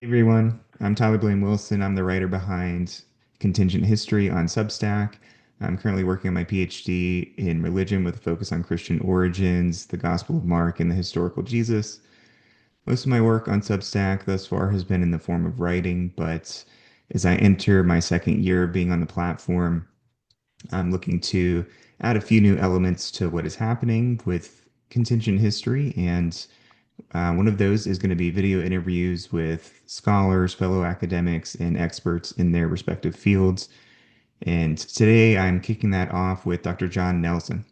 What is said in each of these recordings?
Hey everyone, I'm Tyler Blaine Wilson. I'm the writer behind Contingent History on Substack. I'm currently working on my PhD in religion with a focus on Christian origins, the Gospel of Mark, and the historical Jesus. Most of my work on Substack thus far has been in the form of writing, but as I enter my second year of being on the platform, I'm looking to add a few new elements to what is happening with Contingent History and one of those is going to be video interviews with scholars, fellow academics, and experts in their respective fields. And today I'm kicking that off with Dr. John Nelson.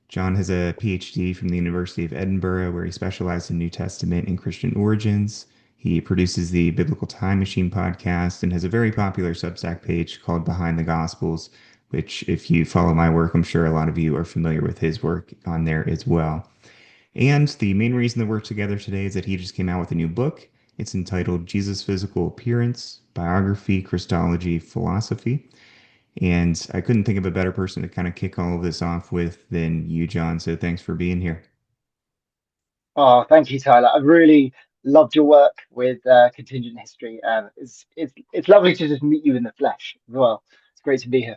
John has a PhD from the University of Edinburgh, where he specialized in New Testament and Christian origins. He produces the Biblical Time Machine podcast and has a very popular Substack page called Behind the Gospels, which, if you follow my work, I'm sure a lot of you are familiar with his work on there as well. And the main reason that we're together today is that he just came out with a new book. It's entitled Jesus' Physical Appearance, Biography, Christology, Philosophy. And I couldn't think of a better person to kind of kick all of this off with than you, John. So thanks for being here. Oh, thank you, Tyler. I've really loved your work with Contingent History, and it's lovely to just meet you in the flesh as well. It's great to be here.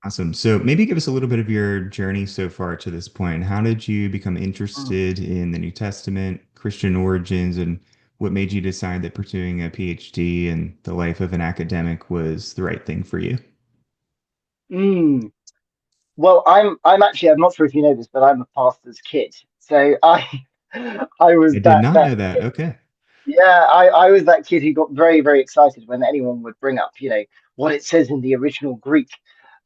Awesome. So maybe give us a little bit of your journey so far to this point. How did you become Mm. interested in the New Testament, Christian origins, and what made you decide that pursuing a PhD and the life of an academic was the right thing for you? Mm. Well, I'm actually I'm not sure if you know this, but I'm a pastor's kid. So I I was I did not that know that. kid. Okay. Yeah, I was that kid who got very, very excited when anyone would bring up, what it says in the original Greek.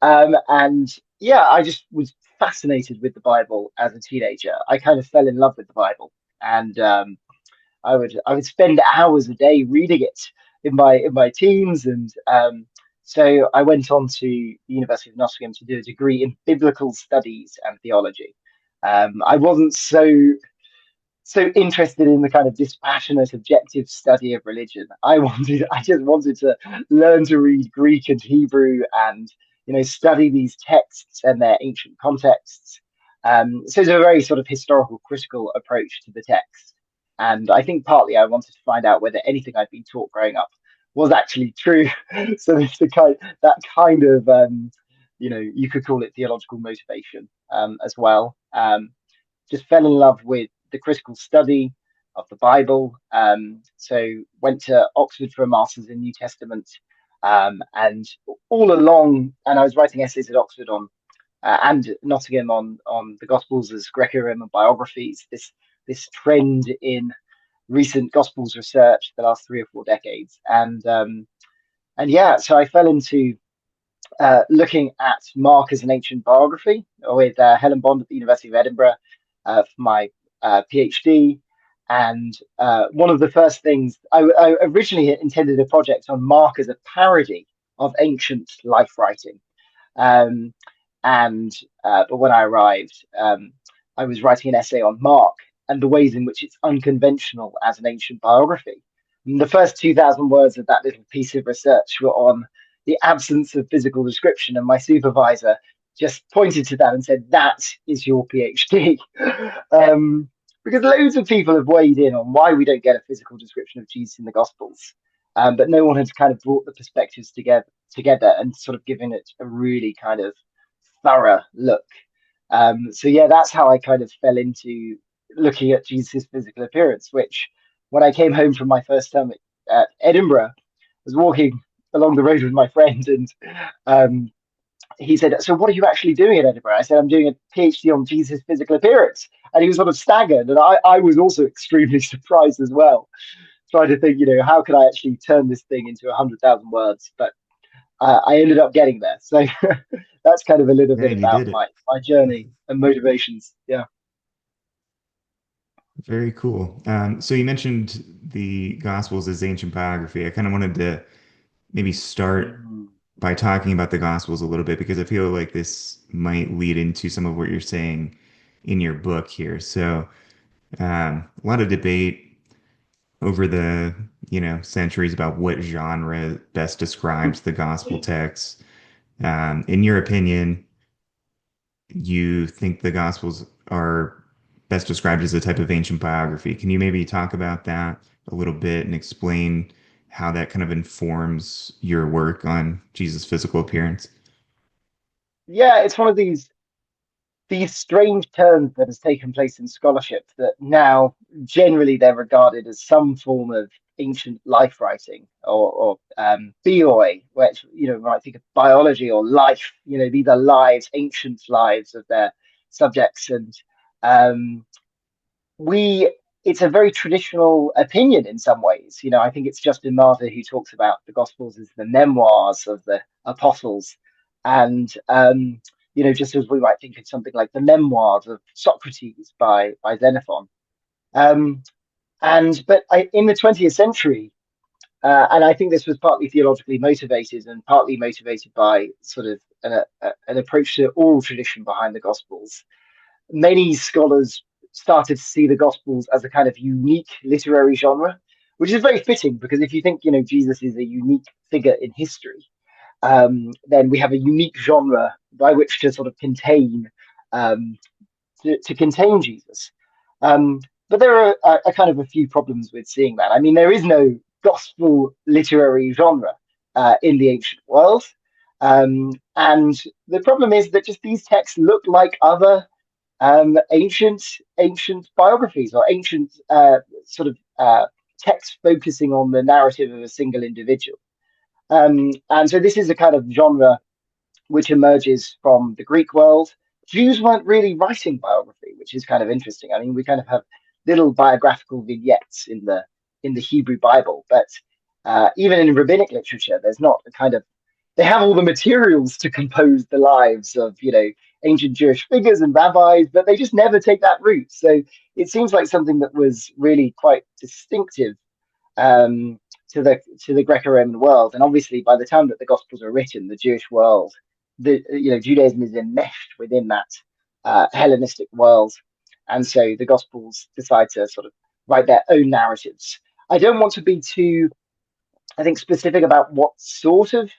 And yeah, I just was fascinated with the Bible as a teenager. I kind of fell in love with the Bible, and I would spend hours a day reading it in my teens, and so I went on to the University of Nottingham to do a degree in biblical studies and theology. I wasn't so interested in the kind of dispassionate, objective study of religion. I just wanted to learn to read Greek and Hebrew, and study these texts and their ancient contexts. So it's a very sort of historical, critical approach to the text. And I think partly I wanted to find out whether anything I'd been taught growing up was actually true. So it's that kind of you could call it theological motivation as well. Just fell in love with the critical study of the Bible. So went to Oxford for a master's in New Testament, and all along, and I was writing essays at Oxford on and Nottingham on the Gospels as Greco-Roman biographies. This trend in recent Gospels research the last 3 or 4 decades, and yeah, so I fell into looking at Mark as an ancient biography with Helen Bond at the University of Edinburgh for my PhD. And one of the first things I originally intended a project on Mark as a parody of ancient life writing. Um, and but when I arrived, I was writing an essay on Mark and the ways in which it's unconventional as an ancient biography. And the first 2,000 words of that little piece of research were on the absence of physical description, and my supervisor just pointed to that and said, "That is your PhD." um, because loads of people have weighed in on why we don't get a physical description of Jesus in the Gospels, but no one has kind of brought the perspectives together and sort of given it a really kind of thorough look. So yeah, that's how I kind of fell into looking at Jesus' physical appearance. Which, when I came home from my first term at Edinburgh, I was walking along the road with my friend, and um, he said, "So what are you actually doing at Edinburgh?" I said, "I'm doing a PhD on Jesus' physical appearance," and he was sort of staggered, and I was also extremely surprised as well, trying to think, how could I actually turn this thing into 100,000 words? But I ended up getting there. So that's kind of a little Yeah, bit and you about did it. my journey and motivations. Yeah. Very cool. So you mentioned the Gospels as ancient biography. I kind of wanted to maybe start Mm. by talking about the Gospels a little bit because I feel like this might lead into some of what you're saying in your book here. So, a lot of debate over the, centuries about what genre best describes the gospel text. In your opinion, you think the Gospels are best described as a type of ancient biography. Can you maybe talk about that a little bit and explain how that kind of informs your work on Jesus' physical appearance? Yeah, it's one of these strange turns that has taken place in scholarship that now generally they're regarded as some form of ancient life writing or bioi, which you might think of biology or life. These are lives, ancient lives of their subjects, and um, we it's a very traditional opinion in some ways. I think it's Justin Martyr who talks about the Gospels as the memoirs of the apostles, and just as we might think of something like the memoirs of Socrates by Xenophon. Um, in the 20th century, and I think this was partly theologically motivated and partly motivated by sort of an approach to oral tradition behind the Gospels. Many scholars started to see the Gospels as a kind of unique literary genre, which is very fitting because if you think, Jesus is a unique figure in history, then we have a unique genre by which to sort of um, contain Jesus. Um, but there are a kind of a few problems with seeing that. I mean, there is no gospel literary genre in the ancient world. And the problem is that just these texts look like other ancient biographies or ancient sort of texts focusing on the narrative of a single individual. And so this is a kind of genre which emerges from the Greek world. Jews weren't really writing biography, which is kind of interesting. I mean, we kind of have little biographical vignettes in the Hebrew Bible, but even in rabbinic literature, there's not a kind of they have all the materials to compose the lives of ancient Jewish figures and rabbis, but they just never take that route. So it seems like something that was really quite distinctive um, to the Greco-Roman world. And obviously, by the time that the Gospels are written, the Jewish world, the Judaism is enmeshed within that Hellenistic world, and so the Gospels decide to sort of write their own narratives. I don't want to be too, I think, specific about what sort of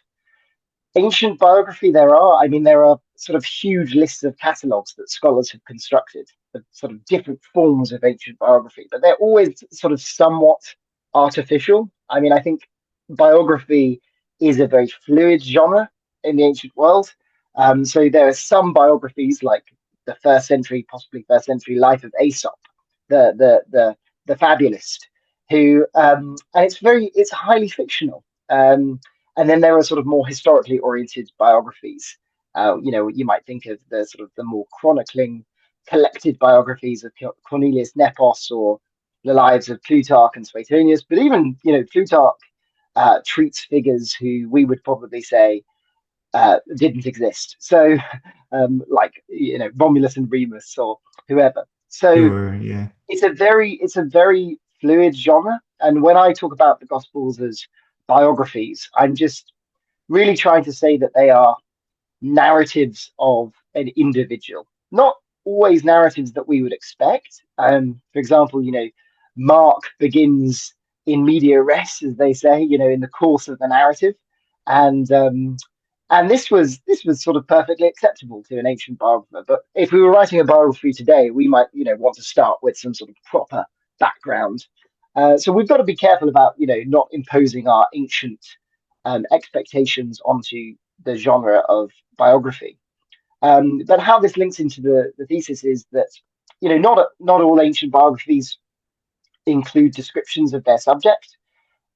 ancient biography there are. I mean, there are sort of huge lists of catalogues that scholars have constructed of sort of different forms of ancient biography, but they're always sort of somewhat artificial. I mean, I think biography is a very fluid genre in the ancient world. So there are some biographies like the first century, possibly first century life of Aesop, the fabulist, who and it's highly fictional. And then there are sort of more historically oriented biographies. You might think of the sort of the more chronicling, collected biographies of Cornelius Nepos or the lives of Plutarch and Suetonius. But even Plutarch treats figures who we would probably say didn't exist. So like Romulus and Remus or whoever. So Sure, yeah. it's a very fluid genre. And when I talk about the Gospels as biographies, I'm just really trying to say that they are narratives of an individual, not always narratives that we would expect. For example, Mark begins in media res, as they say, in the course of the narrative, and this was sort of perfectly acceptable to an ancient biographer. But if we were writing a biography today, we might want to start with some sort of proper background. So we've got to be careful about not imposing our ancient expectations onto the genre of biography. But how this links into the thesis is that not all ancient biographies include descriptions of their subject,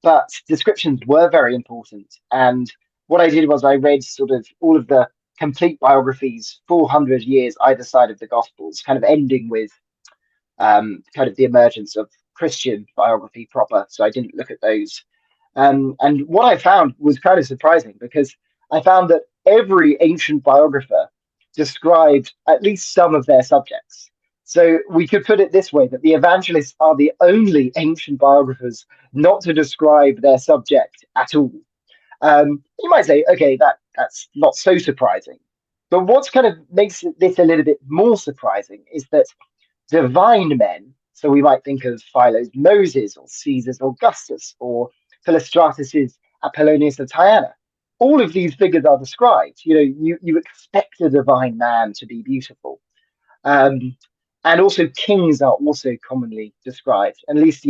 but descriptions were very important. And what I did was I read sort of all of the complete biographies 400 years either side of the Gospels, kind of ending with kind of the emergence of Christian biography proper. So I didn't look at those. And what I found was kind of surprising because I found that every ancient biographer described at least some of their subjects. So we could put it this way that the evangelists are the only ancient biographers not to describe their subject at all. You might say, okay, that's not so surprising. But what's kind of makes this a little bit more surprising is that divine men, so we might think of Philo's Moses or Caesar's Augustus or Philostratus's Apollonius of Tyana. All of these figures are described. You expect a divine man to be beautiful. Um, And also kings are also commonly described. And at least,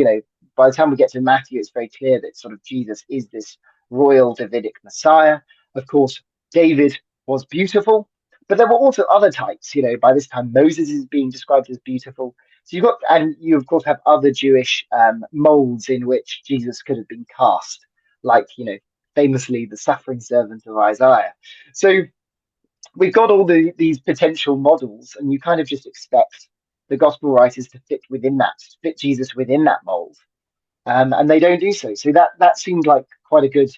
by the time we get to Matthew, it's very clear that sort of Jesus is this royal Davidic Messiah. Of course, David was beautiful, but there were also other types. By this time, Moses is being described as beautiful. So and you of course have other Jewish molds in which Jesus could have been cast, like, famously the suffering servant of Isaiah. So we've got all these potential models, and you kind of just expect the gospel writers to fit Jesus within that mold, and they don't do so. So that seemed like quite a good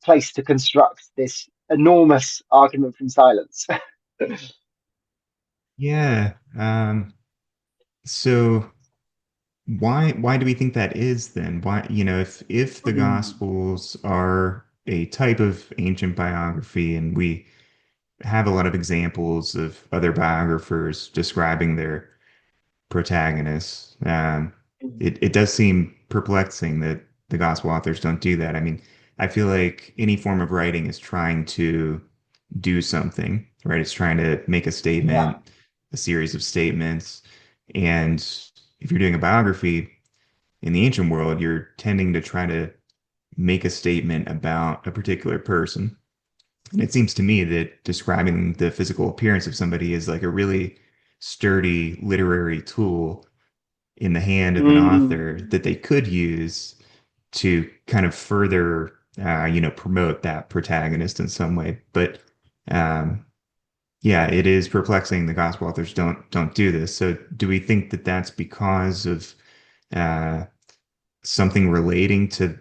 place to construct this enormous argument from silence. Yeah. So why do we think that is then? Why, if the Hmm. Gospels are a type of ancient biography and we have a lot of examples of other biographers describing their protagonists, it does seem perplexing that the gospel authors don't do that. I mean, I feel like any form of writing is trying to do something, right? It's trying to make a Yeah. statement, a series of statements. And if you're doing a biography in the ancient world, you're tending to try to make a statement about a particular person. And it seems to me that describing the physical appearance of somebody is like a really sturdy literary tool in the hand of an author Mm. that they could use to kind of further, promote that protagonist in some way. But um, yeah, it is perplexing. The gospel authors don't do this. So do we think that that's because of uh, something relating to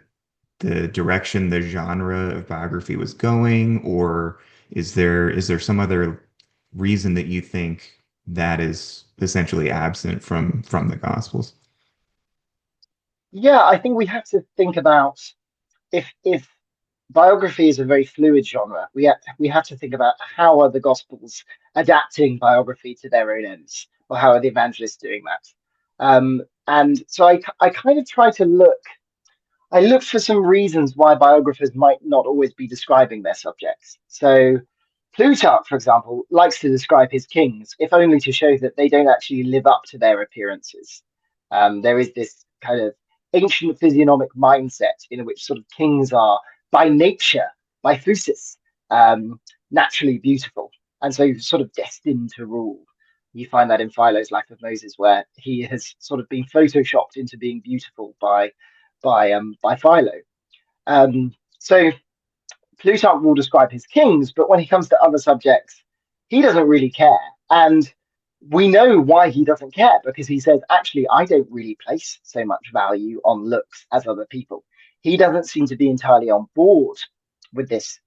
the direction the genre of biography was going, or is there some other reason that you think that is essentially absent from the Gospels? Yeah, I think we have to think about, if biography is a very fluid genre. We have to think about how are the Gospels adapting biography to their own ends, or how are the evangelists doing that? And so I kind of try to look. I looked for some reasons why biographers might not always be describing their subjects. So, Plutarch, for example, likes to describe his kings, if only to show that they don't actually live up to their appearances. There is this kind of ancient physiognomic mindset in which sort of kings are, by nature, by physis, um, naturally beautiful, and so sort of destined to rule. You find that in Philo's Life of Moses, where he has sort of been photoshopped into being beautiful by Philo. So Plutarch will describe his kings, but when he comes to other subjects, he doesn't really care. And we know why he doesn't care, because he says, actually, I don't really place so much value on looks as other people. He doesn't seem to be entirely on board with this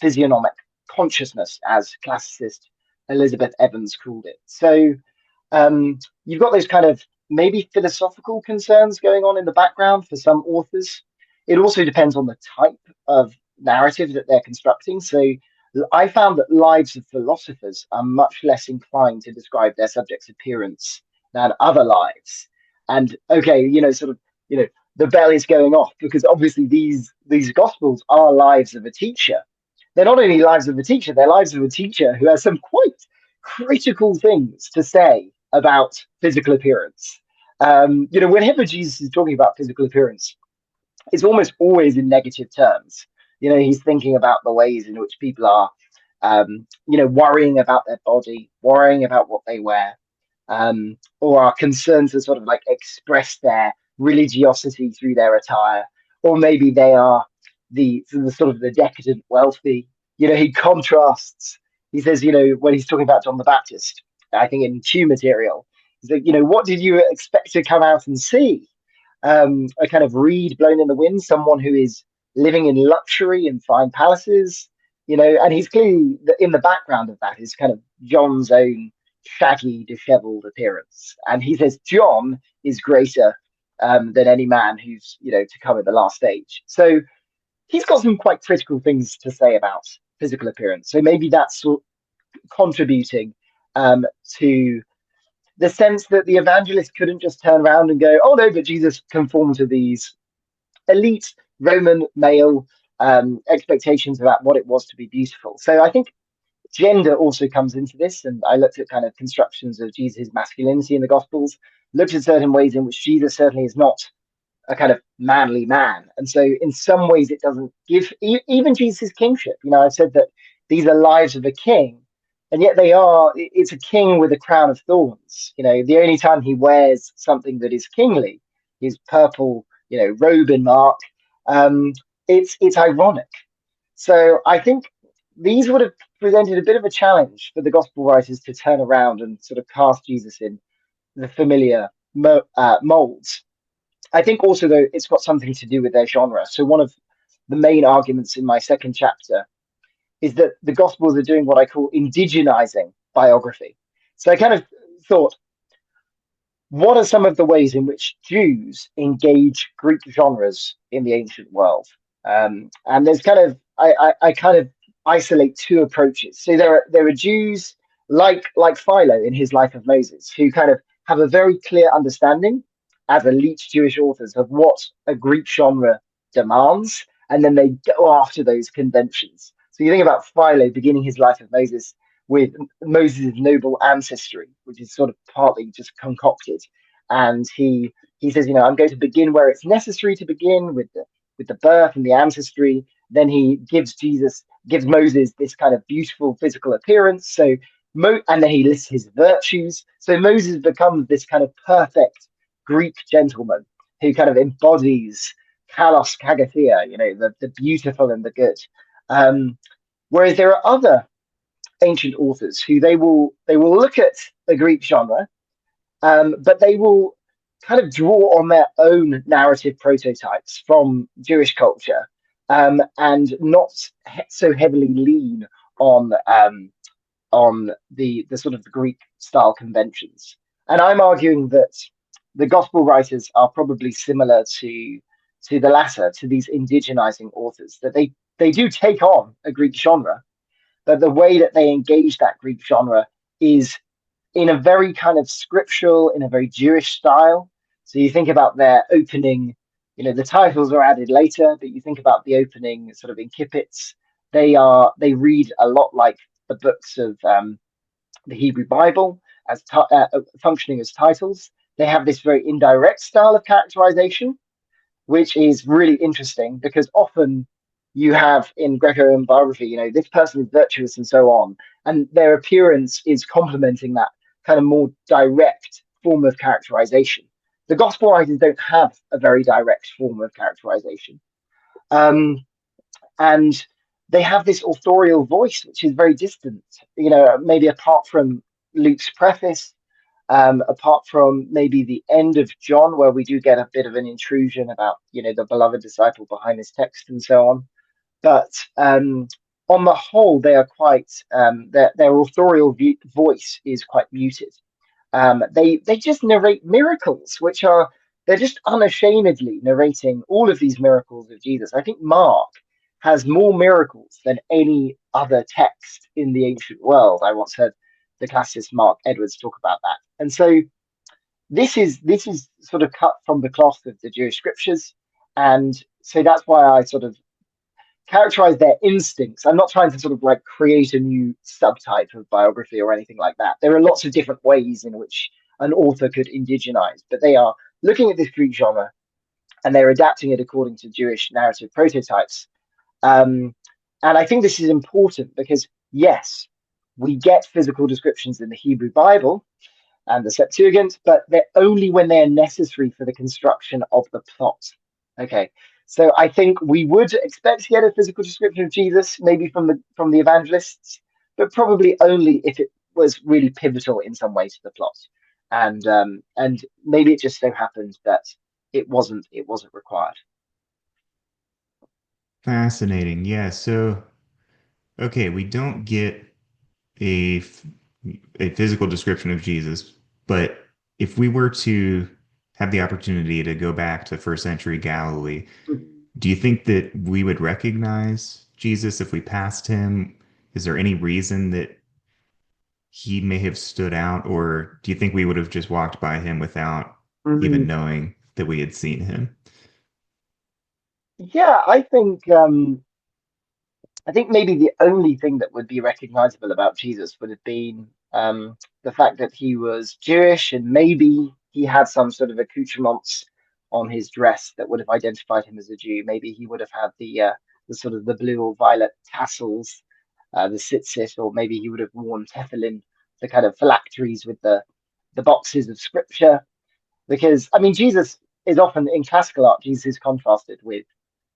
physiognomic consciousness, as classicist Elizabeth Evans called it. So you've got those kind of maybe philosophical concerns going on in the background for some authors. It also depends on the type of narrative that they're constructing. So I found that lives of philosophers are much less inclined to describe their subject's appearance than other lives. And okay, sort of, the bell is going off, because obviously these gospels are lives of a teacher. They're not only lives of a teacher, they're lives of a teacher who has some quite critical things to say about physical appearance. Whenever Jesus is talking about physical appearance, it's almost always in negative terms. He's thinking about the ways in which people are, worrying about their body, worrying about what they wear, or are concerned to sort of like express their religiosity through their attire, or maybe they are the sort of the decadent wealthy. He contrasts. He says, when he's talking about John the Baptist, I think in Q material, he's like, what did you expect to come out and see? A kind of reed blown in the wind, someone who is living in luxury in fine palaces, and he's clearly in the background of that is kind of John's own shaggy, disheveled appearance. And he says John is greater than any man who's, to come at the last stage. So he's got some quite critical things to say about physical appearance. So maybe that's contributing to the sense that the evangelist couldn't just turn around and go, oh no, but Jesus conformed to these elite Roman male expectations about what it was to be beautiful. So I think Gender also comes into this, and I looked at kind of constructions of Jesus' masculinity in the Gospels, looked at certain ways in which Jesus certainly is not a kind of manly man. And so, in some ways, it doesn't give even Jesus' kingship. I've said that these are lives of a king, and yet it's a king with a crown of thorns. The only time he wears something that is kingly, his purple, robe in Mark, um, it's ironic. So I think these would have presented a bit of a challenge for the gospel writers to turn around and sort of cast Jesus in the familiar molds. I think also, though, it's got something to do with their genre. So one of the main arguments in my second chapter is that the Gospels are doing what I call indigenizing biography. So I kind of thought, what are some of the ways in which Jews engage Greek genres in the ancient world? And there's I kind of isolate two approaches. So there are Jews like Philo in his Life of Moses, who kind of have a very clear understanding as elite Jewish authors of what a Greek genre demands, and then they go after those conventions. So you think about Philo beginning his Life of Moses with Moses' noble ancestry, which is sort of partly just concocted. And he says, I'm going to begin where it's necessary to begin with the birth and the ancestry. Then he gives Moses this kind of beautiful physical appearance. And then he lists his virtues. So Moses becomes this kind of perfect Greek gentleman who kind of embodies kalos kagathea, the beautiful and the good. Um, Whereas there are other ancient authors who they will look at the Greek genre, but they will kind of draw on their own narrative prototypes from Jewish culture, and not so heavily lean on the sort of the Greek style conventions. And I'm arguing that the gospel writers are probably similar to the latter, to these indigenizing authors, that they do take on a Greek genre, but the way that they engage that Greek genre is in a very kind of scriptural, in a very Jewish style. So you think about their opening, the titles are added later, but you think about the opening sort of incipits. They read a lot like the books of the Hebrew Bible as functioning as titles. They have this very indirect style of characterization, which is really interesting because often you have in Greco-Roman biography, this person is virtuous and so on, and their appearance is complementing that kind of more direct form of characterization. The gospel writers don't have a very direct form of characterization. Um, and they have this authorial voice, which is very distant, maybe apart from Luke's preface, apart from maybe the end of John, where we do get a bit of an intrusion about, the beloved disciple behind this text and so on. But on the whole, they are quite, their authorial voice is quite muted. They just narrate miracles, which are, they're just unashamedly narrating all of these miracles of Jesus. I think Mark has more miracles than any other text in the ancient world. I once heard the classicist Mark Edwards talk about that. And so this is sort of cut from the cloth of the Jewish scriptures. And so that's why I sort of characterize their instincts. I'm not trying to sort of like create a new subtype of biography or anything like that. There are lots of different ways in which an author could indigenize, but they are looking at this Greek genre and they're adapting it according to Jewish narrative prototypes. Um, and I think this is important because, yes, we get physical descriptions in the Hebrew Bible and the Septuagint, but they're only when they're necessary for the construction of the plot. Okay, so I think we would expect to get a physical description of Jesus, maybe from the evangelists, but probably only if it was really pivotal in some way to the plot, and maybe it just so happened that it wasn't required. Fascinating. Yeah. So, okay, we don't get a f- a physical description of Jesus, but if we were to have the opportunity to go back to first century Galilee, do you think that we would recognize Jesus if we passed him? Is there any reason that he may have stood out, or do you think we would have just walked by him without even Mhm. knowing that we had seen him? Yeah, I think I think maybe the only thing that would be recognizable about Jesus would have been the fact that he was Jewish, and maybe he had some sort of accoutrements on his dress that would have identified him as a Jew. Maybe he would have had the sort of the blue or violet tassels, the tzitzit, or maybe he would have worn tefillin, the kind of phylacteries with the boxes of scripture. Because I mean, Jesus is often in classical art. Jesus is contrasted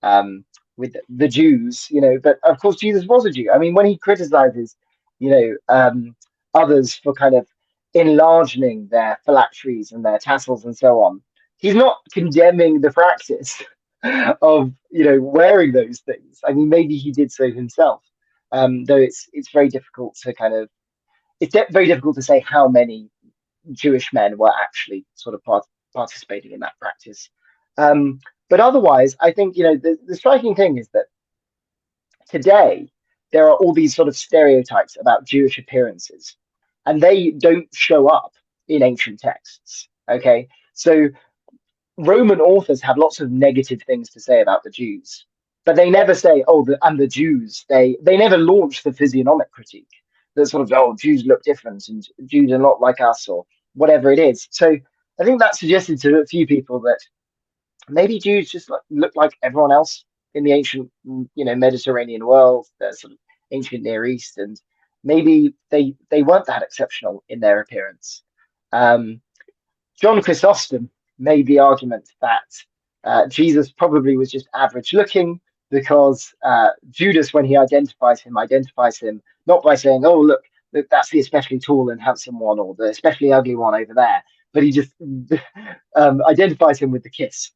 um, with the Jews, but of course Jesus was a Jew. I mean, when he criticizes, you know, others for kind of enlarging their phylacteries and their tassels and so on, he's not condemning the practice of wearing those things. I mean, maybe he did so himself, though it's very difficult to kind of very difficult to say how many Jewish men were actually sort of participating in that practice. Um, but otherwise, I think the striking thing is that today there are all these sort of stereotypes about Jewish appearances, and they don't show up in ancient texts. Okay, so Roman authors have lots of negative things to say about the Jews, but they never say, "Oh, and the Jews." They never launch the physiognomic critique that sort of, "Oh, Jews look different and Jews are not like us," or whatever it is. So I think that suggested to a few people that maybe Jews just look like everyone else in the ancient, Mediterranean world, the sort of ancient Near East, and maybe they weren't that exceptional in their appearance. Um, John Chrysostom made the argument that Jesus probably was just average looking because Judas, when he identifies him not by saying, "Oh, look, that's the especially tall and handsome one," or "the especially ugly one over there," but he just identifies him with the kiss.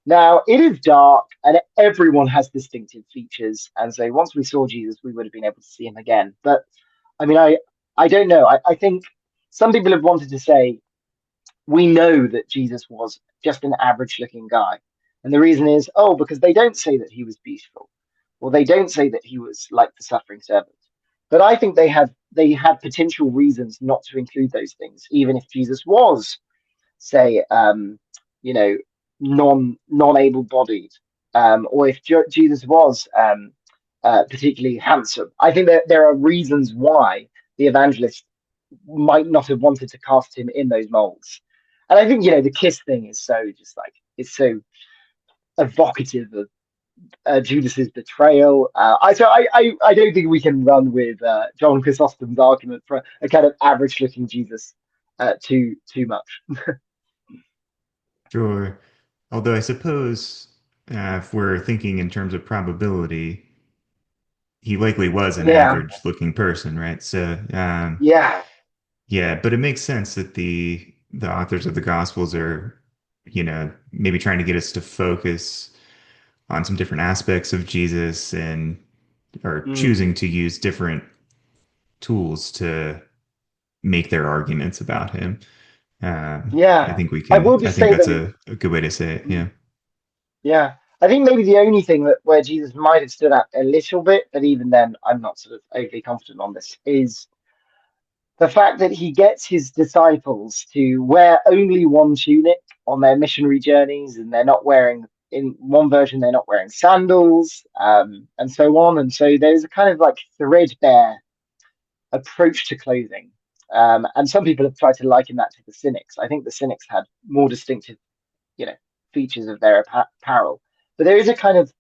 Now, it is dark and everyone has distinctive features. And so once we saw Jesus, we would have been able to see him again. But I mean, I don't know. I think some people have wanted to say, we know that Jesus was just an average looking guy. And the reason is, oh, because they don't say that he was beautiful, or they don't say that he was like the suffering servant. But I think they had potential reasons not to include those things, even if Jesus was, say, you know, non able bodied, or if Jesus was particularly handsome. I think that there are reasons why the evangelist might not have wanted to cast him in those molds. And I think the kiss thing is so just like it's so evocative of Judas's betrayal. I don't think we can run with John Chrysostom's argument for a kind of average looking Jesus too much. Sure. Although I suppose if we're thinking in terms of probability, he likely was an Yeah, average looking person, right? So, yeah, yeah, but it makes sense that the authors of the Gospels are, maybe trying to get us to focus on some different aspects of Jesus and are mm, choosing to use different tools to make their arguments about him. I yeah. think we I will can, I just think say that's though, a good way to say it. mm, Yeah. yeah, I think maybe the only thing that where Jesus might have stood out a little bit, but even then, I'm not sort of overly confident on this, is the fact that he gets his disciples to wear only one tunic on their missionary journeys, and they're not wearing, in one version, they're not wearing sandals, and so on. And so there's a kind of like threadbare approach to clothing. And some people have tried to liken that to the Cynics. I think the Cynics had more distinctive, you know, features of their apparel. But there is a kind of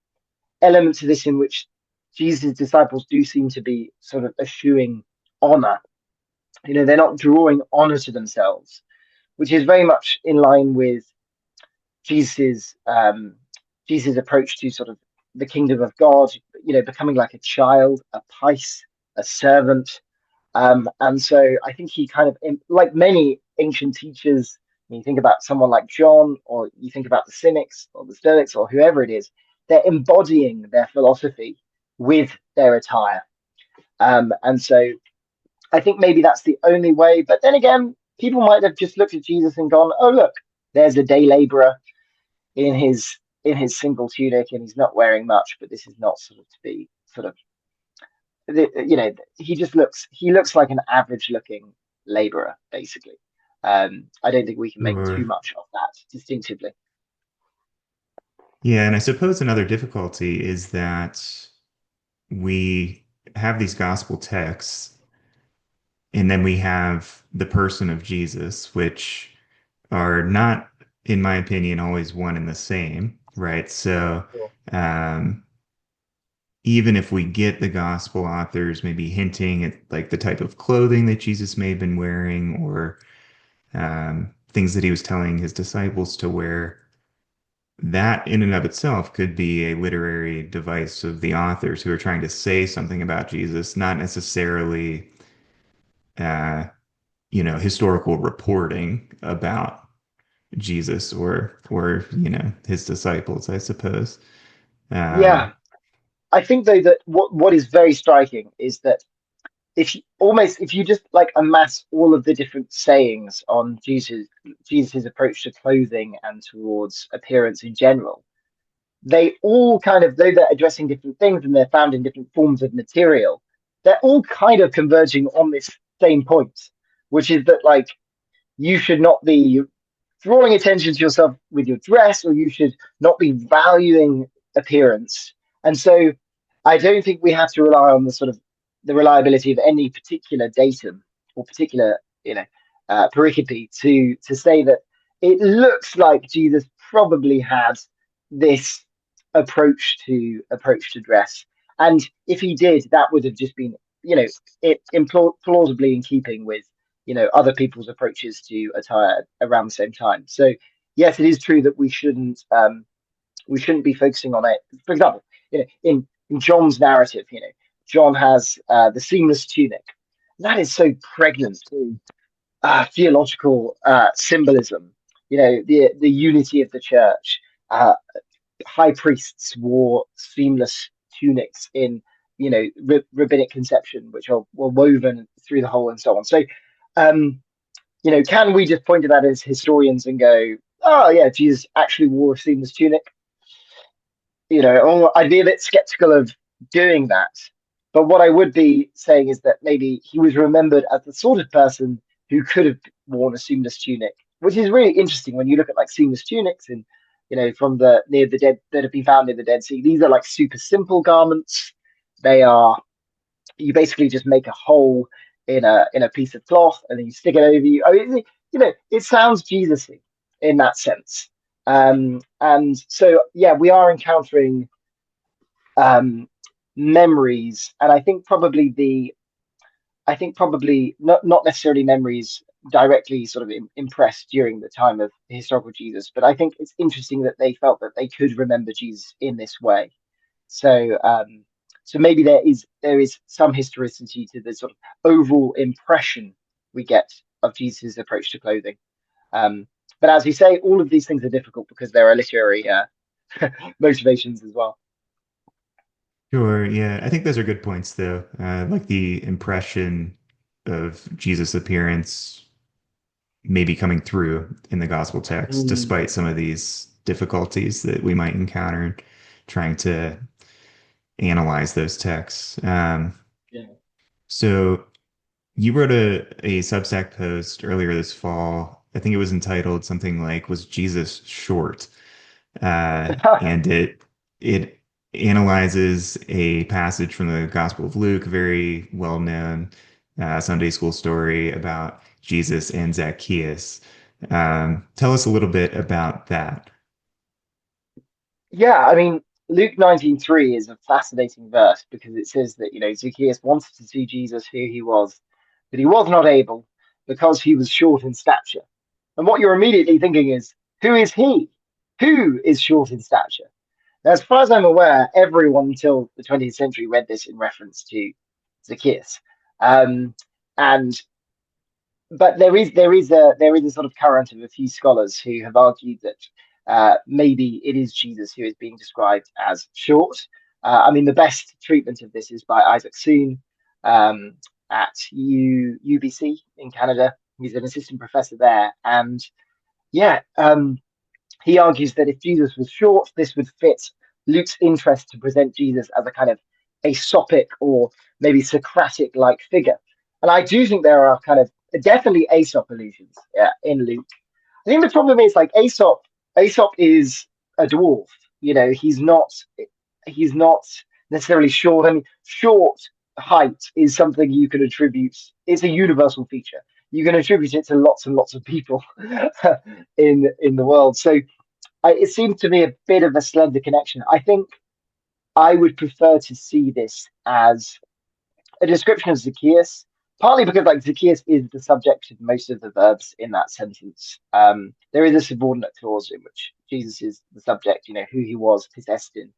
element to this in which Jesus' disciples do seem to be sort of eschewing honor. They're not drawing honor to themselves, which is very much in line with Jesus's Jesus' approach to sort of the kingdom of God. Becoming like a child, a pice, a servant. And so I think he kind of, like many ancient teachers, when you think about someone like John, or you think about the Cynics or the Stoics or whoever it is, they're embodying their philosophy with their attire. And so I think maybe that's the only way. But then again, people might have just looked at Jesus and gone, "Oh, look, there's a day laborer in his single tunic, and he's not wearing much, but this is not sort of to be sort of he looks like an average looking laborer, basically. I don't think we can make too Or much of that distinctively. yeah, and I suppose another difficulty is that we have these gospel texts, and then we have the person of Jesus, which are not, in my opinion, always one and the same, right? So, Sure. um, even if we get the gospel authors maybe hinting at like the type of clothing that Jesus may have been wearing or things that he was telling his disciples to wear, that in and of itself could be a literary device of the authors who are trying to say something about Jesus, not necessarily, uh, historical reporting about Jesus or his disciples, I suppose. Um, Yeah, I think though that what is very striking is that if you just like amass all of the different sayings on Jesus's approach to clothing and towards appearance in general, they all kind of, though they're addressing different things and they're found in different forms of material, they're all kind of converging on this same point, which is that like you should not be drawing attention to yourself with your dress, or you should not be valuing appearance. And so I don't think we have to rely on the sort of the reliability of any particular datum or particular, pericope to say that it looks like Jesus probably had this approach to dress. And if he did, that would have just been, plausibly in keeping with other people's approaches to attire around the same time. So yes, it is true that we shouldn't be focusing on it. For example, in John's narrative, John has the seamless tunic. That is so pregnant with theological symbolism. The unity of the church. High priests wore seamless tunics in rabbinic conception, which were woven through the whole and so on. So um, can we just point to that as historians and go, oh yeah, Jesus actually wore a seamless tunic? Or I'd be a bit skeptical of doing that. But what I would be saying is that maybe he was remembered as the sort of person who could have worn a seamless tunic, which is really interesting when you look at like seamless tunics and from the near the dead that have been found near the Dead Sea. These are like super simple garments. They are You basically just make a hole in a piece of cloth and then you stick it over you. I mean, it sounds Jesus-y in that sense. And so, yeah, we are encountering um, memories, and I think probably not necessarily memories directly sort of impressed during the time of the historical Jesus, but I think it's interesting that they felt that they could remember Jesus in this way. So, so maybe there is some historicity to the sort of overall impression we get of Jesus' approach to clothing. Um, but as you say, all of these things are difficult because there are literary motivations as well. Sure, yeah. I think those are good points, though. Like the impression of Jesus' appearance maybe coming through in the gospel text, Mm, despite some of these difficulties that we might encounter trying to analyze those texts. yeah. So you wrote a Substack post earlier this fall. I think it was entitled something like "Was Jesus Short?" And it analyzes a passage from the Gospel of Luke, a very well known Sunday school story about Jesus and Zacchaeus. Tell us a little bit about that. Yeah, I mean, Luke 19:3 is a fascinating verse because it says that, Zacchaeus wanted to see Jesus who he was, but he was not able because he was short in stature. And what you're immediately thinking is, who is he? Who is short in stature? Now, as far as I'm aware, everyone until the 20th century read this in reference to Zacchaeus. Um, and but there is a sort of current of a few scholars who have argued that maybe it is Jesus who is being described as short. I mean, the best treatment of this is by Isaac Soon at UBC in Canada. He's an assistant professor there, and yeah, he argues that if Jesus was short, this would fit Luke's interest to present Jesus as a kind of Aesopic or maybe Socratic-like figure. And I do think there are kind of definitely Aesop allusions in Luke. I think the problem is like Aesop. Aesop is a dwarf. He's not. He's not. necessarily short. I mean, short height is something you can attribute. It's a universal feature. You can attribute it to lots and lots of people in the world. So it seems to me a bit of a slender connection. I think I would prefer to see this as a description of Zacchaeus, partly because like Zacchaeus is the subject of most of the verbs in that sentence. There is a subordinate clause in which Jesus is the subject, who he was, possessed in.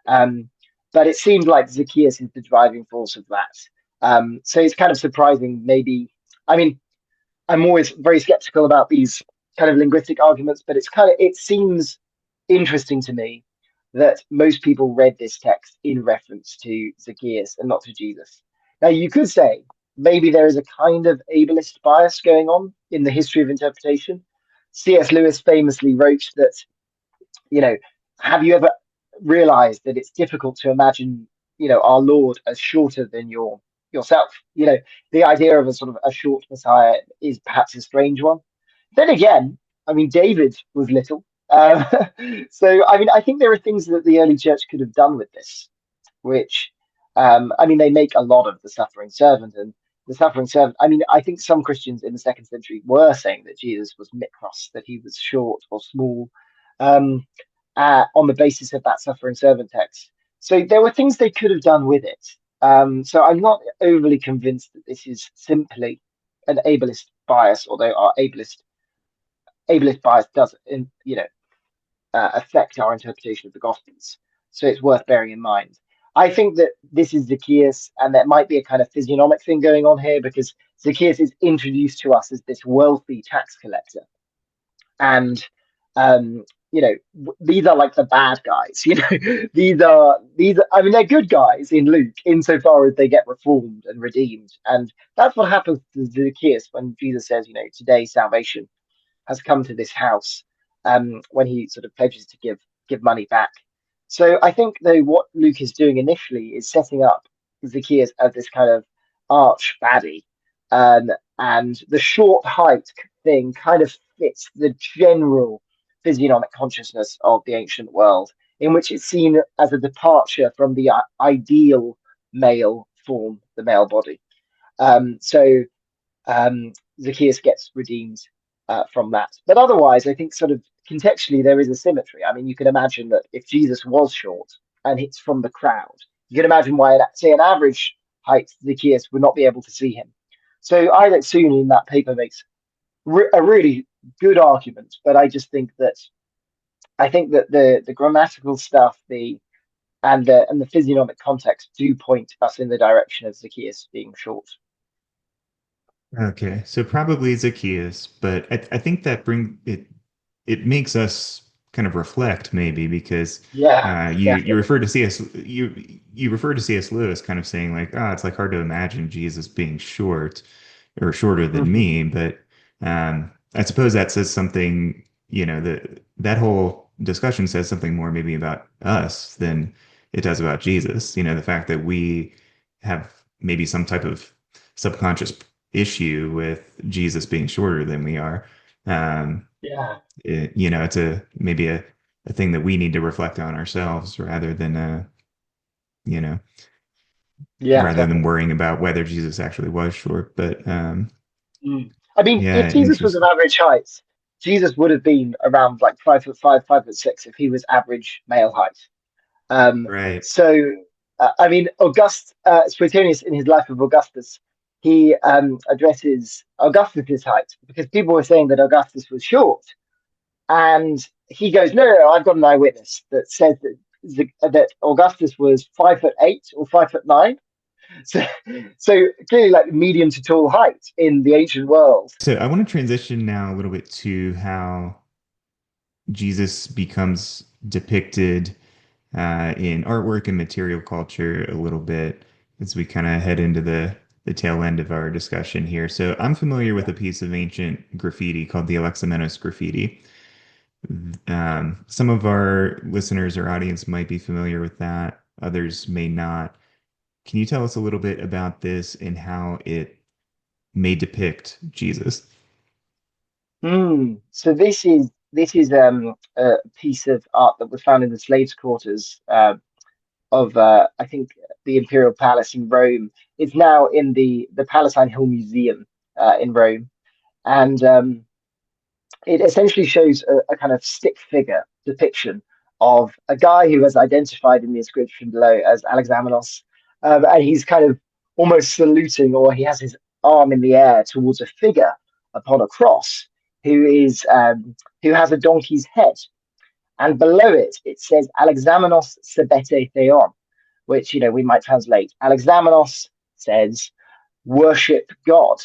Um, but it seemed like Zacchaeus is the driving force of that. So it's kind of surprising, maybe. I mean, I'm always very skeptical about these kind of linguistic arguments, but it seems interesting to me that most people read this text in reference to Zacchaeus and not to Jesus. Now, you could say maybe there is a kind of ableist bias going on in the history of interpretation. C.S. Lewis famously wrote that, you know, have you ever realized that it's difficult to imagine, our Lord as shorter than yourself? The idea of a sort of a short Messiah is perhaps a strange one. Then again, I mean, David was little. Um, so, I mean, I think there are things that the early church could have done with this, which, I mean, they make a lot of the suffering servant and the suffering servant. I mean, I think some Christians in the second century were saying that Jesus was mikros, that he was short or small, um, on the basis of that suffering servant text. So there were things they could have done with it. So I'm not overly convinced that this is simply an ableist bias, although our ableist bias does, affect our interpretation of the Gospels. So it's worth bearing in mind. I think that this is Zacchaeus, and there might be a kind of physiognomic thing going on here because Zacchaeus is introduced to us as this wealthy tax collector, and um, these are like the bad guys. These are. I mean, they're good guys in Luke insofar as they get reformed and redeemed, and that's what happens to Zacchaeus when Jesus says, today salvation has come to this house, when he sort of pledges to give money back. So I think though what Luke is doing initially is setting up Zacchaeus as this kind of arch baddie, and the short height thing kind of fits the general physiognomic consciousness of the ancient world, in which it's seen as a departure from the ideal male form, the male body. So um, Zacchaeus gets redeemed from that. But otherwise, I think sort of contextually there is a symmetry. I mean, you can imagine that if Jesus was short and it's from the crowd, you can imagine why, say, an average height Zacchaeus would not be able to see him. So Isaac Soon in that paper makes a really good argument, but I think that the grammatical stuff, the physiognomic context do point us in the direction of Zacchaeus being short. Okay, so probably Zacchaeus, but I think that it makes us kind of reflect maybe because Yeah, you definitely. refer to you refer to C.S. Lewis kind of saying like, it's like hard to imagine Jesus being short or shorter than Mhm. me, but I suppose that says something, that whole discussion says something more maybe about us than it does about Jesus. The fact that we have maybe some type of subconscious issue with Jesus being shorter than we are. Um, Yeah, it's maybe a thing that we need to reflect on ourselves you know, yeah, rather than definitely. worrying about whether Jesus actually was short. But Mm. I mean, yeah, if Jesus was of interesting. average height, Jesus would have been around like 5'5", 5'6" if he was average male height. Um, Right. so, I mean, Suetonius in his Life of Augustus, he addresses Augustus's height because people were saying that Augustus was short, and he goes, no, no, no, I've got an eyewitness that says that Augustus was 5'8" or 5'9". So, so clearly, like medium to tall height in the ancient world. So I want to transition now a little bit to how Jesus becomes depicted in artwork and material culture a little bit as we kind of head into the tail end of our discussion here. So I'm familiar with Yeah. a piece of ancient graffiti called the Alexamenos graffiti. Some of our listeners or audience might be familiar with that, others may not. Can you tell us a little bit about this and how it may depict Jesus? So this is a piece of art that was found in the slaves' quarters. of I think the Imperial Palace in Rome. It's now in the Palatine Hill Museum in Rome, and it essentially shows a kind of stick figure depiction of a guy who is identified in the inscription below as Alexamenos, and he's kind of almost saluting, or he has his arm in the air towards a figure upon a cross who has a donkey's head, and below it it says Alexamenos sebete theon, which we might translate Alexamenos says worship God.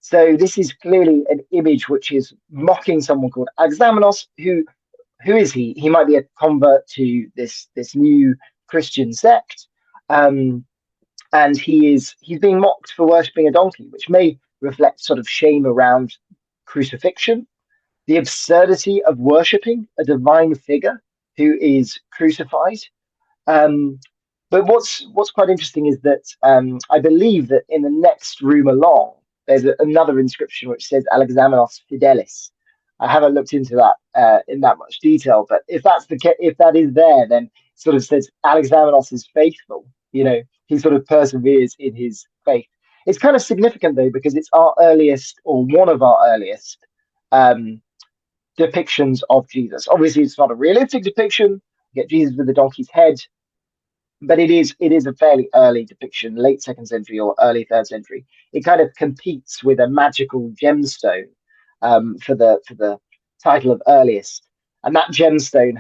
So this is clearly an image which is mocking someone called Alexamenos. Who is he? He might be a convert to this new Christian sect, um, and he's being mocked for worshiping a donkey, which may reflect sort of shame around crucifixion, the absurdity of worshiping a divine figure who is crucified. Um, but what's quite interesting is that I believe that in the next room along, there's another inscription which says Alexamenos Fidelis. I haven't looked into that in that much detail, but if that is there, then it sort of says Alexamenos is faithful. He sort of perseveres in his faith. It's kind of significant though because it's our earliest or one of our earliest um, depictions of Jesus. Obviously, it's not a realistic depiction. You get Jesus with the donkey's head, but it is a fairly early depiction, late second century or early third century. It kind of competes with a magical gemstone for the title of earliest, and that gemstone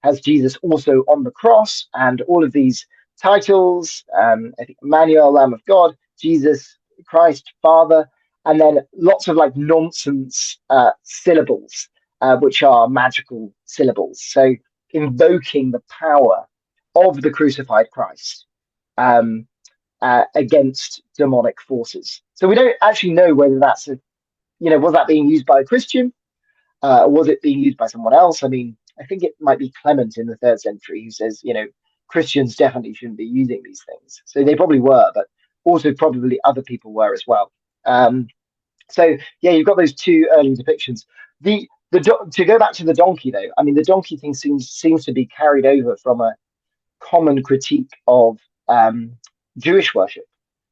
has Jesus also on the cross, and all of these titles. I think Emmanuel, Lamb of God, Jesus Christ, Father, and then lots of like nonsense syllables, which are magical syllables. So invoking the power of the crucified Christ um, against demonic forces. So we don't actually know whether was that being used by a Christian? Was it being used by someone else? I mean, I think it might be Clement in the third century who says, Christians definitely shouldn't be using these things. So they probably were, but also probably other people were as well. Um, so yeah, you've got those two early depictions. To go back to the donkey though, I mean, the donkey thing seems to be carried over from a common critique of Jewish worship.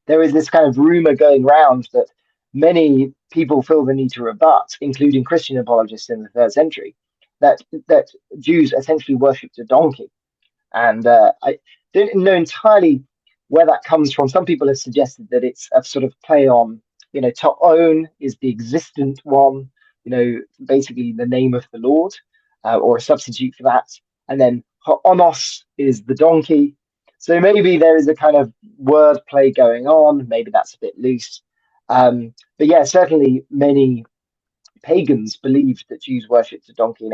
There is this kind of rumor going around that many people feel the need to rebut, including Christian apologists in the third century, that Jews essentially worshipped a donkey. And I don't know entirely where that comes from. Some people have suggested that it's a sort of play on, to own is the existent one, basically the name of the Lord, or a substitute for that. And then onos is the donkey. So maybe there is a kind of word play going on. Maybe that's a bit loose. But yeah, certainly many pagans believed that Jews worshipped a donkey,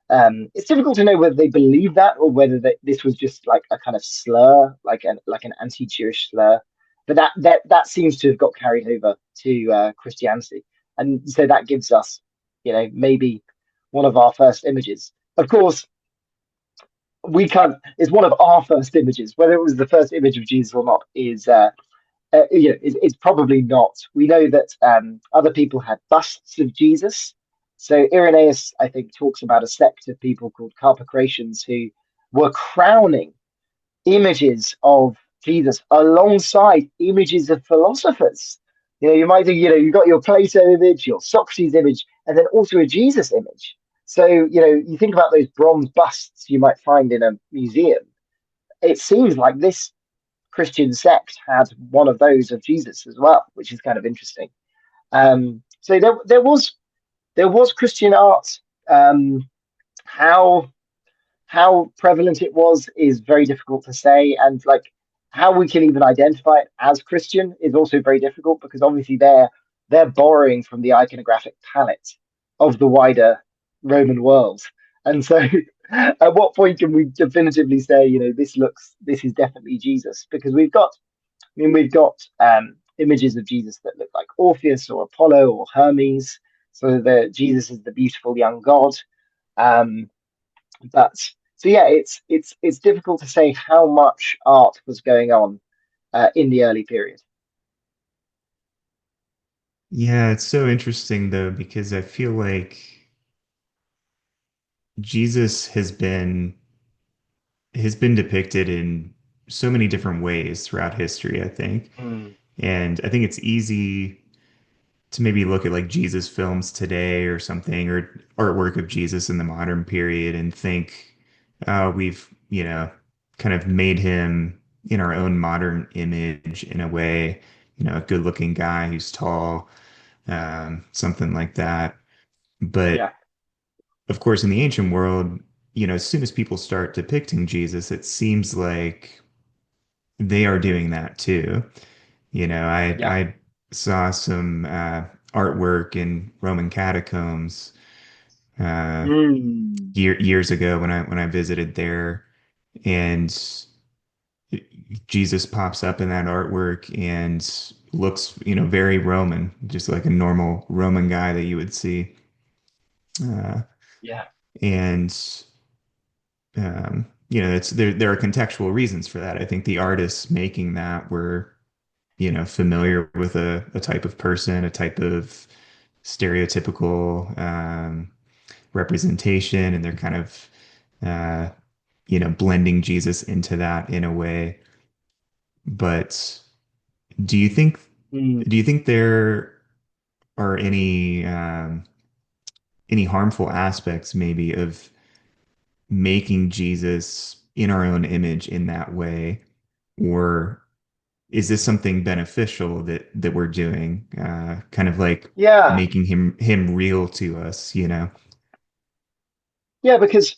and it's difficult to know whether they believe that or whether this was just like a kind of slur, like an anti-Jewish slur. But that seems to have got carried over to Christianity, and so that gives us, maybe one of our first images. Of course, we can't. It's one of our first images. Whether it was the first image of Jesus or not is it's probably not. We know that other people had busts of Jesus. So Irenaeus, I think, talks about a sect of people called Carpocratians who were crowning images of Jesus alongside images of philosophers. You might think, you got your Plato image, your Socrates image, and then also a Jesus image. So, you think about those bronze busts you might find in a museum. It seems like this Christian sect had one of those of Jesus as well, which is kind of interesting. So there was Christian art. How how prevalent it was is very difficult to say, and like how we can even identify it as Christian is also very difficult because obviously they're borrowing from the iconographic palette of the wider Roman world, and so at what point can we definitively say this is definitely Jesus? Because we've got images of Jesus that look like Orpheus or Apollo or Hermes, so that Jesus is the beautiful young god. Um, but so yeah, it's difficult to say how much art was going on in the early period. Yeah, it's so interesting though, because I feel like Jesus has been has been depicted in so many different ways throughout history, I think. Mm, And I think it's easy to maybe look at like Jesus films today or something, or artwork of Jesus in the modern period and think, we've, kind of made him in our own modern image in a way, a good looking guy who's tall, something like that. yeah, But of course, in the ancient world, as soon as people start depicting Jesus, it seems like they are doing that too. yeah. I saw some artwork in Roman catacombs uh, Mm, years ago when I visited there, and Jesus pops up in that artwork and looks, very Roman, just like a normal Roman guy that you would see. Uh, yeah. and it's there are contextual reasons for that. I think the artists making that were, familiar with a type of person, a type of stereotypical representation, and they're kind of uh, blending Jesus into that in a way. But do you think Mm, do you think there are any harmful aspects maybe of making Jesus in our own image in that way, or is this something beneficial that we're doing, kind of like yeah, making him real to us, you know? yeah, because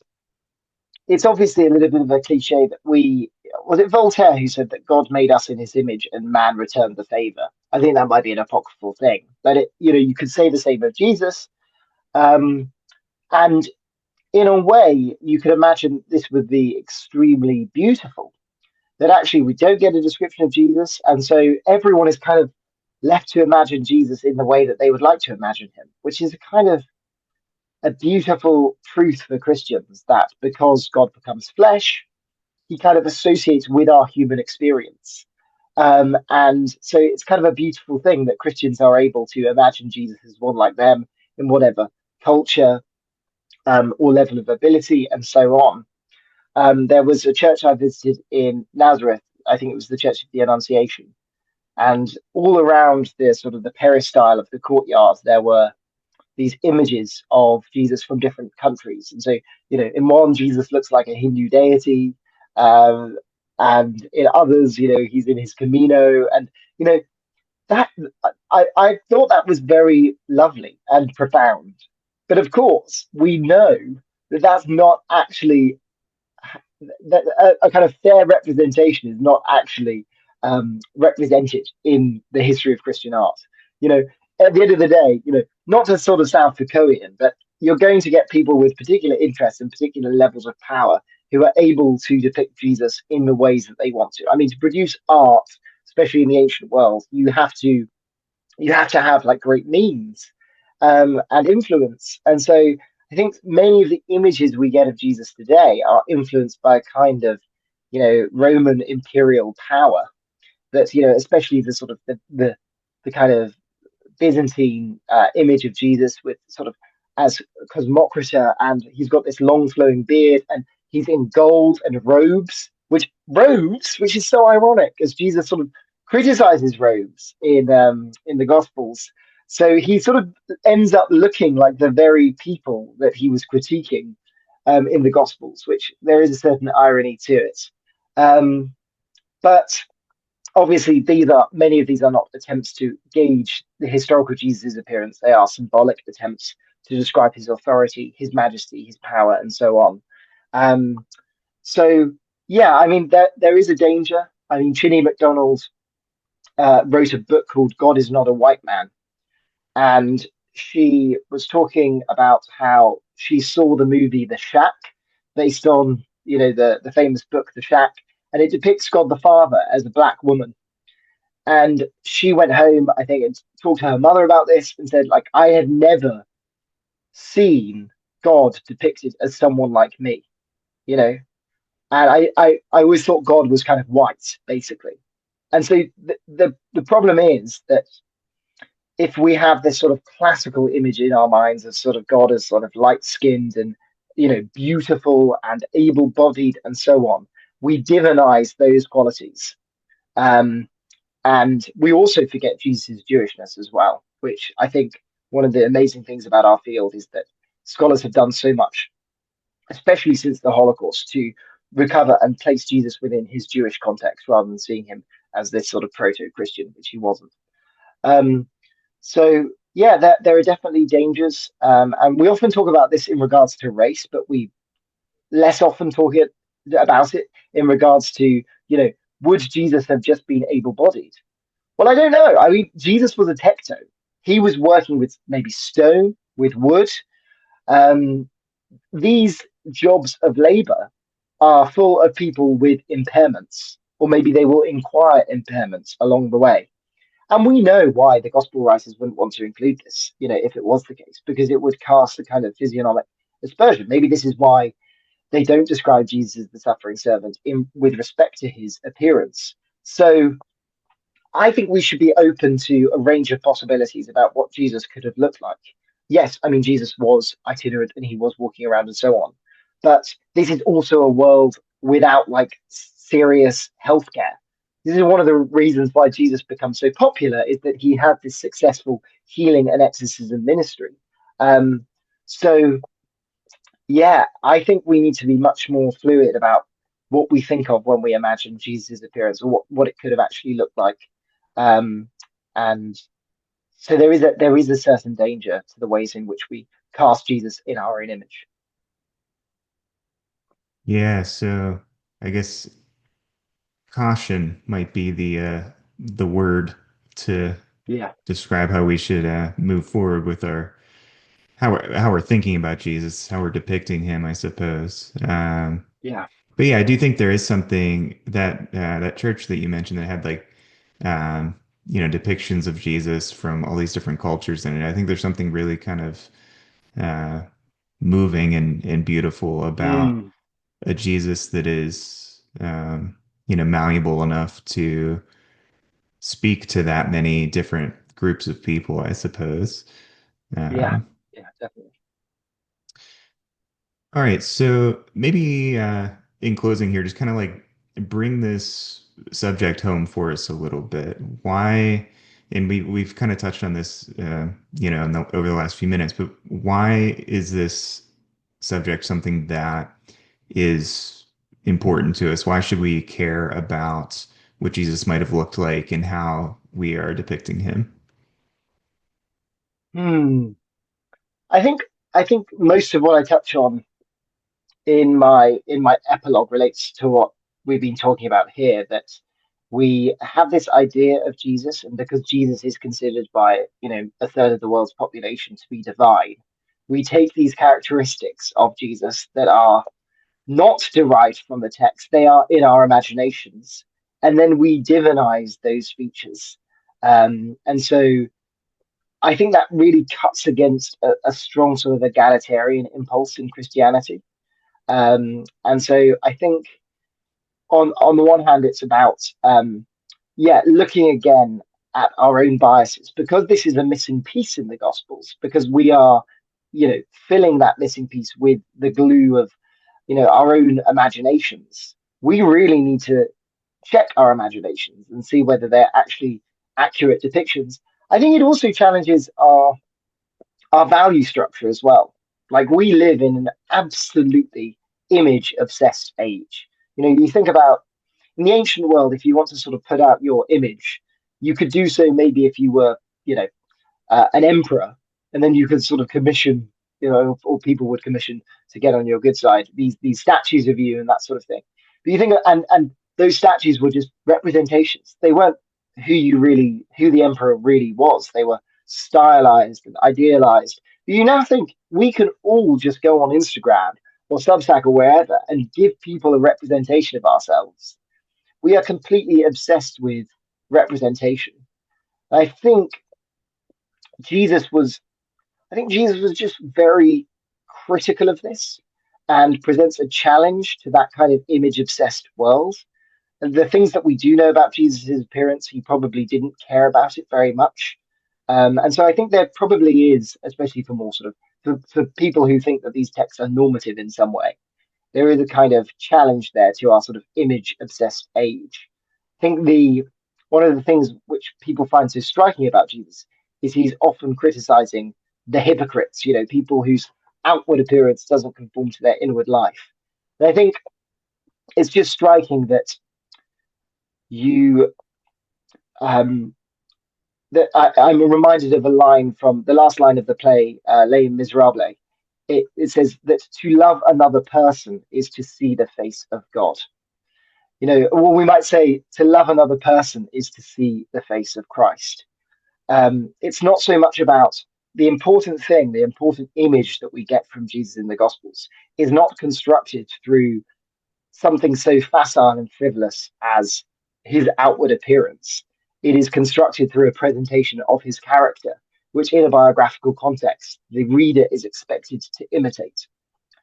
it's obviously a little bit of a cliche that was it Voltaire who said that God made us in his image and man returned the favor. I think that might be an apocryphal thing, but you could say the same of Jesus. Um, and in a way, you could imagine this would be extremely beautiful. That actually we don't get a description of Jesus, and so everyone is kind of left to imagine Jesus in the way that they would like to imagine him, which is a kind of a beautiful truth for Christians that because God becomes flesh, he kind of associates with our human experience. And so it's kind of a beautiful thing that Christians are able to imagine Jesus as one like them in whatever culture or level of ability and so on. There was a church I visited in Nazareth. I think it was the Church of the Annunciation. And all around the sort of the peristyle of the courtyard, there were these images of Jesus from different countries. And so, in one, Jesus looks like a Hindu deity. Um, and in others, he's in his Camino. And, you know, that I thought that was very lovely and profound. But of course, we know that that's not actually that a kind of fair representation is not actually represented in the history of Christian art. You know, at the end of the day, not to sort of sound Foucaultian, but you're going to get people with particular interests and particular levels of power who are able to depict Jesus in the ways that they want to. I mean, to produce art, especially in the ancient world, you have to have like great means and influence. And so I think many of the images we get of Jesus today are influenced by a kind of, Roman imperial power that, especially the sort of the kind of Byzantine image of Jesus with sort of as Cosmocrata, and he's got this long flowing beard, and he's in gold and which is so ironic as Jesus sort of criticizes robes in the Gospels. So he sort of ends up looking like the very people that he was critiquing in the Gospels, which there is a certain irony to it. Um, but obviously many of these are not attempts to gauge the historical Jesus' appearance. They are symbolic attempts to describe his authority, his majesty, his power, and so on. Um, so yeah, I mean there is a danger. I mean, Chinny MacDonald wrote a book called "God Is Not a White Man," and she was talking about how she saw the movie The Shack, based on the famous book The Shack, and it depicts God the Father as a black woman. And she went home, I think, and talked to her mother about this and said, like, I had never seen God depicted as someone like me, you know? And I always thought God was kind of white, basically. And so the problem is that if we have this sort of classical image in our minds of sort of God as sort of light skinned and beautiful and able-bodied and so on, we divinize those qualities. Um, and we also forget Jesus' Jewishness as well, which I think one of the amazing things about our field is that scholars have done so much, especially since the Holocaust, to recover and place Jesus within his Jewish context rather than seeing him as this sort of proto-Christian, which he wasn't. Um, so yeah, there are definitely dangers, and we often talk about this in regards to race, but we less often about it in regards to would Jesus have just been able-bodied? Well, I don't know. I mean, Jesus was a tecto. He was working with maybe stone, with wood. Um, these jobs of labor are full of people with impairments, or maybe they will inquire impairments along the way. And we know why the gospel writers wouldn't want to include this, if it was the case, because it would cast a kind of physiognomic aspersion. Maybe this is why they don't describe Jesus as the suffering servant with respect to his appearance. So I think we should be open to a range of possibilities about what Jesus could have looked like. Yes, I mean, Jesus was itinerant and he was walking around and so on. But this is also a world without like serious healthcare. This is one of the reasons why Jesus becomes so popular is that he had this successful healing and exorcism ministry. Um, so yeah, I think we need to be much more fluid about what we think of when we imagine Jesus' appearance or what it could have actually looked like. Um, and so there is a certain danger to the ways in which we cast Jesus in our own image. Yeah, so I guess caution might be the word to Yeah, describe how we should move forward with our how we're thinking about Jesus, how we're depicting him, I suppose. yeah, But yeah, I do think there is something that church that you mentioned that had like um, depictions of Jesus from all these different cultures in it. I think there's something really kind of uh, moving and beautiful about mm, a Jesus that is malleable enough to speak to that many different groups of people, I suppose. yeah, Um, yeah, definitely. All right, so maybe in closing here, just kind of like bring this subject home for us a little bit. Why, and we've kind of touched on this, over the last few minutes, but why is this subject something that is important to us? Why should we care about what Jesus might have looked like and how we are depicting him? Hmm. I think I think most of what I touch on in my epilogue relates to what we've been talking about here, that we have this idea of Jesus, and because Jesus is considered by a third of the world's population to be divine, we take these characteristics of Jesus that are not derived from the text, they are in our imaginations, and then we divinize those features. And so I think that really cuts against a strong sort of egalitarian impulse in Christianity. And so I think on the one hand, it's about looking again at our own biases, because this is a missing piece in the Gospels, because we are filling that missing piece with the glue of our own imaginations. We really need to check our imaginations and see whether they're actually accurate depictions. I think it also challenges our value structure as well. Like, we live in an absolutely image obsessed age. You think about in the ancient world, if you want to sort of put out your image, you could do so maybe if you were, an emperor, and then you could sort of commission, or people would commission to get on your good side these statues of you and that sort of thing. But you think, and those statues were just representations. They weren't who the emperor really was. They were stylized and idealized. But you now think we can all just go on Instagram or Substack or wherever and give people a representation of ourselves. We are completely obsessed with representation. I think Jesus was I think Jesus was just very critical of this and presents a challenge to that kind of image obsessed world. And the things that we do know about Jesus' appearance, he probably didn't care about it very much. And so I think there probably is, especially for more sort of for people who think that these texts are normative in some way, there is a kind of challenge there to our sort of image obsessed age. I think the one of the things which people find so striking about Jesus is he's often criticizing the hypocrites, people whose outward appearance doesn't conform to their inward life. And I think it's just striking that you um, I'm reminded of a line from the last line of the play, Les Miserables. It says that to love another person is to see the face of God. Or we might say to love another person is to see the face of Christ. It's not so much about the important image that we get from Jesus in the Gospels is not constructed through something so facile and frivolous as his outward appearance. It is constructed through a presentation of his character, which in a biographical context, the reader is expected to imitate.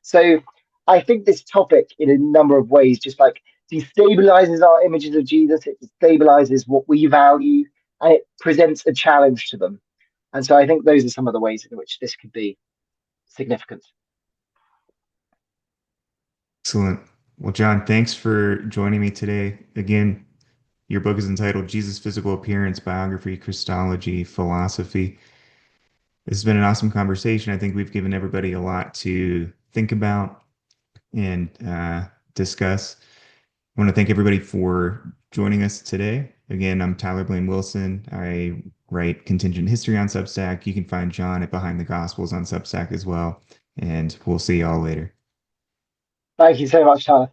So I think this topic, in a number of ways, just like destabilizes our images of Jesus, it destabilizes what we value, and it presents a challenge to them. And so I think those are some of the ways in which this could be significant. Excellent. Well, John, thanks for joining me today. Again, your book is entitled Jesus' Physical Appearance, Biography, Christology, Philosophy. This has been an awesome conversation. I think we've given everybody a lot to think about and discuss. I want to thank everybody for joining us today. Again, I'm Tyler Blaine Wilson. I write Contingent History on Substack. You can find John at Behind the Gospels on Substack as well. And we'll see y'all later. Thank you so much, Tyler.